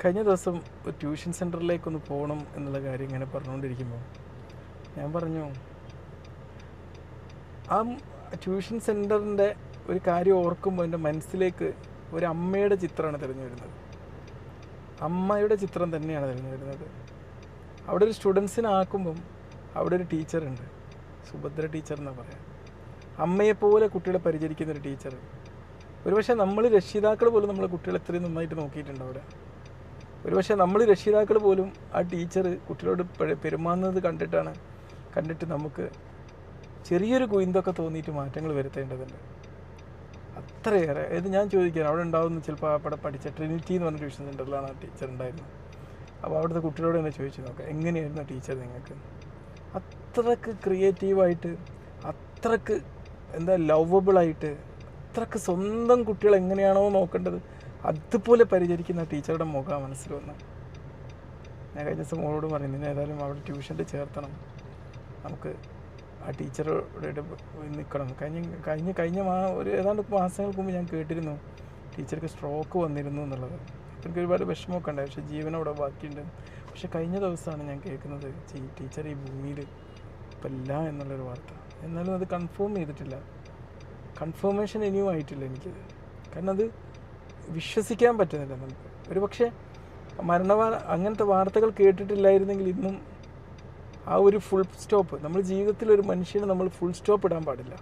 കഴിഞ്ഞ ദിവസം ഒരു ട്യൂഷൻ സെൻറ്ററിലേക്കൊന്ന് പോകണം എന്നുള്ള കാര്യം ഇങ്ങനെ പറഞ്ഞുകൊണ്ടിരിക്കുമ്പോൾ ഞാൻ പറഞ്ഞു, ആ ട്യൂഷൻ സെൻറ്ററിൻ്റെ ഒരു കാര്യം ഓർക്കുമ്പോൾ എൻ്റെ മനസ്സിലേക്ക് ഒരു അമ്മയുടെ ചിത്രമാണ് തിരഞ്ഞു വരുന്നത്. അമ്മയുടെ ചിത്രം തന്നെയാണ് തിരഞ്ഞു വരുന്നത്. അവിടെ ഒരു സ്റ്റുഡൻസിനാക്കുമ്പം അവിടെ ഒരു ടീച്ചറുണ്ട്, സുഭദ്ര ടീച്ചർ എന്നാണ് പറയാം. അമ്മയെപ്പോലെ കുട്ടികളെ പരിചരിക്കുന്നൊരു ടീച്ചർ. ഒരുപക്ഷെ നമ്മൾ രക്ഷിതാക്കൾ പോലും നമ്മളെ കുട്ടികളെ എത്രയും നന്നായിട്ട് നോക്കിയിട്ടുണ്ട് അവിടെ. ഒരുപക്ഷെ നമ്മൾ രക്ഷിതാക്കൾ പോലും ആ ടീച്ചർ കുട്ടികളോട് പെരുമാറുന്നത് കണ്ടിട്ട് നമുക്ക് ചെറിയൊരു കുയിന്തൊക്കെ തോന്നിയിട്ട് മാറ്റങ്ങൾ വരുത്തേണ്ടതുണ്ട്. അത്രയേറെ ഇത് ഞാൻ ചോദിക്കാൻ അവിടെ ഉണ്ടാവുന്ന ചിലപ്പോൾ അവിടെ പഠിച്ച ട്രിനിറ്റി എന്ന് പറഞ്ഞ ട്യൂഷൻ സെൻ്ററിലാണ് ആ ടീച്ചർ ഉണ്ടായിരുന്നത്. അപ്പോൾ അവിടുത്തെ കുട്ടികളോട് തന്നെ ചോദിച്ചു നോക്കാം, എങ്ങനെയായിരുന്നു ആ ടീച്ചർ നിങ്ങൾക്ക്? അത്രക്ക് ക്രിയേറ്റീവായിട്ട്, അത്രക്ക് ലവബിളായിട്ട്, അത്രക്ക് സ്വന്തം കുട്ടികൾ എങ്ങനെയാണോ നോക്കേണ്ടത് അതുപോലെ പരിചരിക്കുന്ന ടീച്ചറുടെ മുഖം മനസ്സിൽ വന്ന്. ഞാൻ കഴിഞ്ഞ ദിവസം മോളോട് പറയുന്നു, ഏതായാലും അവിടെ ട്യൂഷനിൽ ചേർത്തണം, നമുക്ക് ആ ടീച്ചറോട് നിൽക്കണം. കഴിഞ്ഞ ഒരു ഏതാണ്ട് മാസങ്ങൾക്ക് മുമ്പ് ഞാൻ കേട്ടിരുന്നു ടീച്ചർക്ക് സ്ട്രോക്ക് വന്നിരുന്നു എന്നുള്ളത്. എനിക്ക് ഒരുപാട് വിഷമമൊക്കെ ഉണ്ടായി, പക്ഷേ ജീവനവിടെ ബാക്കിയുണ്ട്. പക്ഷേ കഴിഞ്ഞ ദിവസമാണ് ഞാൻ കേൾക്കുന്നത് ടീച്ചർ ഈ ഭൂമിയിൽ ഇപ്പം ഇല്ല എന്നുള്ളൊരു വാർത്ത. എന്നാലും അത് കൺഫേം ചെയ്തിട്ടില്ല, കൺഫർമേഷൻ ഇനിയും ആയിട്ടില്ല എനിക്കത്. കാരണം അത് വിശ്വസിക്കാൻ പറ്റുന്നില്ല നമുക്ക്. ഒരു പക്ഷേ അങ്ങനത്തെ വാർത്തകൾ കേട്ടിട്ടില്ലായിരുന്നെങ്കിൽ ഇന്നും ആ ഒരു ഫുൾ സ്റ്റോപ്പ്, നമ്മൾ ജീവിതത്തിൽ ഒരു മനുഷ്യന് നമ്മൾ ഫുൾ സ്റ്റോപ്പ് ഇടാൻ പാടില്ല.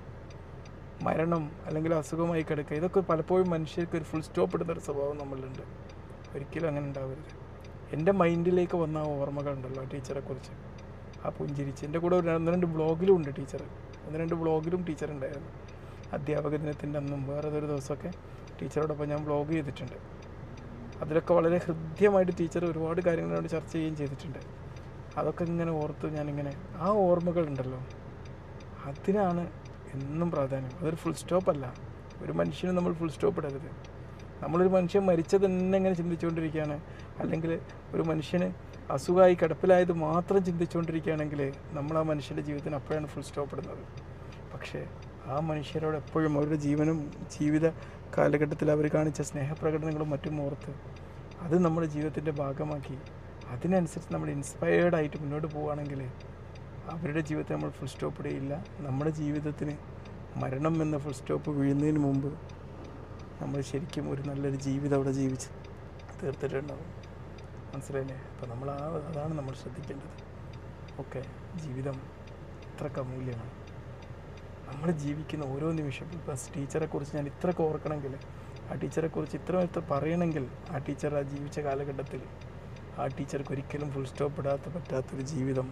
മരണം അല്ലെങ്കിൽ അസുഖമായി കിടക്കുക, ഇതൊക്കെ പലപ്പോഴും മനുഷ്യർക്ക് ഒരു ഫുൾ സ്റ്റോപ്പ് ഇടുന്നൊരു സ്വഭാവം നമ്മളിലുണ്ട്. ഒരിക്കലും അങ്ങനെ ഉണ്ടാവരുത്. എൻ്റെ മൈൻഡിലേക്ക് വന്ന ആ ഓർമ്മകളുണ്ടല്ലോ ആ ടീച്ചറെക്കുറിച്ച്, ആ പുഞ്ചിരിച്ച്. എൻ്റെ കൂടെ 1-2 ബ്ലോഗിലും ഉണ്ട് ടീച്ചർ, 1-2 ബ്ലോഗിലും ടീച്ചർ ഉണ്ടായിരുന്നു. അധ്യാപക ദിനത്തിൻ്റെ അന്നും വേറെ ഒരു ദിവസമൊക്കെ ടീച്ചറോടൊപ്പം ഞാൻ വ്ളോഗ് ചെയ്തിട്ടുണ്ട്. അതിലൊക്കെ വളരെ ഹൃദ്യമായിട്ട് ടീച്ചർ ഒരുപാട് കാര്യങ്ങളോട് ചർച്ച ചെയ്യുകയും ചെയ്തിട്ടുണ്ട്. അതൊക്കെ ഇങ്ങനെ ഓർത്ത് ഞാനിങ്ങനെ ആ ഓർമ്മകളുണ്ടല്ലോ, അതിനാണ് എന്നും പ്രാധാന്യം. അതൊരു ഫുൾ സ്റ്റോപ്പല്ല. ഒരു മനുഷ്യന് നമ്മൾ ഫുൾ സ്റ്റോപ്പ് ഇടരുത്. നമ്മളൊരു മനുഷ്യൻ മരിച്ചത് തന്നെ ഇങ്ങനെ ചിന്തിച്ചുകൊണ്ടിരിക്കുകയാണ്, അല്ലെങ്കിൽ ഒരു മനുഷ്യന് അസുഖമായി കിടപ്പിലായത് മാത്രം ചിന്തിച്ചുകൊണ്ടിരിക്കുകയാണെങ്കിൽ നമ്മൾ ആ മനുഷ്യൻ്റെ ജീവിതത്തിന് അപ്പോഴാണ് ഫുൾ സ്റ്റോപ്പ് ഇടുന്നത്. പക്ഷേ ആ മനുഷ്യരോട് എപ്പോഴും അവരുടെ ജീവിത കാലഘട്ടത്തിൽ അവർ കാണിച്ച സ്നേഹപ്രകടനങ്ങളും മറ്റും ഓർത്ത് അത് നമ്മുടെ ജീവിതത്തിൻ്റെ ഭാഗമാക്കി അതിനനുസരിച്ച് നമ്മൾ ഇൻസ്പയേർഡായിട്ട് മുന്നോട്ട് പോവുകയാണെങ്കിൽ അവരുടെ ജീവിതത്തിൽ നമ്മൾ ഫുൾ സ്റ്റോപ്പ് ഇടുകയില്ല. നമ്മുടെ ജീവിതത്തിന് മരണം എന്ന ഫുൾ സ്റ്റോപ്പ് വീഴുന്നതിന് മുമ്പ് നമ്മൾ ശരിക്കും ഒരു നല്ലൊരു ജീവിതം അവിടെ ജീവിച്ച് തീർത്തിട്ടുണ്ടാവും. മനസ്സിലായില്ലേ? അപ്പോൾ അതാണ് നമ്മൾ ശ്രദ്ധിക്കേണ്ടത്. ഓക്കെ, ജീവിതം ഇത്രക്ക് അമൂല്യമാണ്. നമ്മൾ ജീവിക്കുന്ന ഓരോ നിമിഷം. ഇപ്പോൾ ടീച്ചറെക്കുറിച്ച് ഞാൻ ഇത്രയൊക്കെ ഓർക്കണമെങ്കിൽ, ആ ടീച്ചറെക്കുറിച്ച് ഇത്ര പറയണമെങ്കിൽ, ആ ടീച്ചർ ആ ജീവിച്ച കാലഘട്ടത്തിൽ ആ ടീച്ചർക്ക് ഒരിക്കലും ഫുൾ സ്റ്റോപ്പ് പറ്റാത്തൊരു ജീവിതം,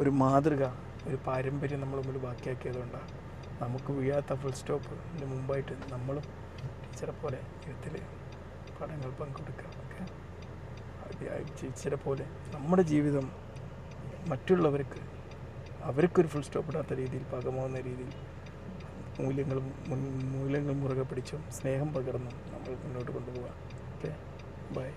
ഒരു മാതൃക, ഒരു പാരമ്പര്യം നമ്മൾ മുമ്പിൽ ബാക്കിയാക്കിയതുകൊണ്ടാണ് നമുക്ക് വീഴാത്ത ഫുൾ സ്റ്റോപ്പിന് മുമ്പായിട്ട് നമ്മളും ടീച്ചറെ പോലെ ജീവിതത്തിൽ പാഠങ്ങൾ പങ്കെടുക്കുക. ഓക്കെ, ടീച്ചറെ പോലെ നമ്മുടെ ജീവിതം മറ്റുള്ളവർക്ക് അവർക്കൊരു ഫുൾ സ്റ്റോപ്പ് ഇടാത്ത രീതിയിൽ, പാകമാവുന്ന രീതിയിൽ മൂല്യങ്ങൾ മുറുകെ പിടിച്ചും സ്നേഹം പകർന്നും നമ്മൾ മുന്നോട്ട് കൊണ്ടുപോകാം. Okay, by.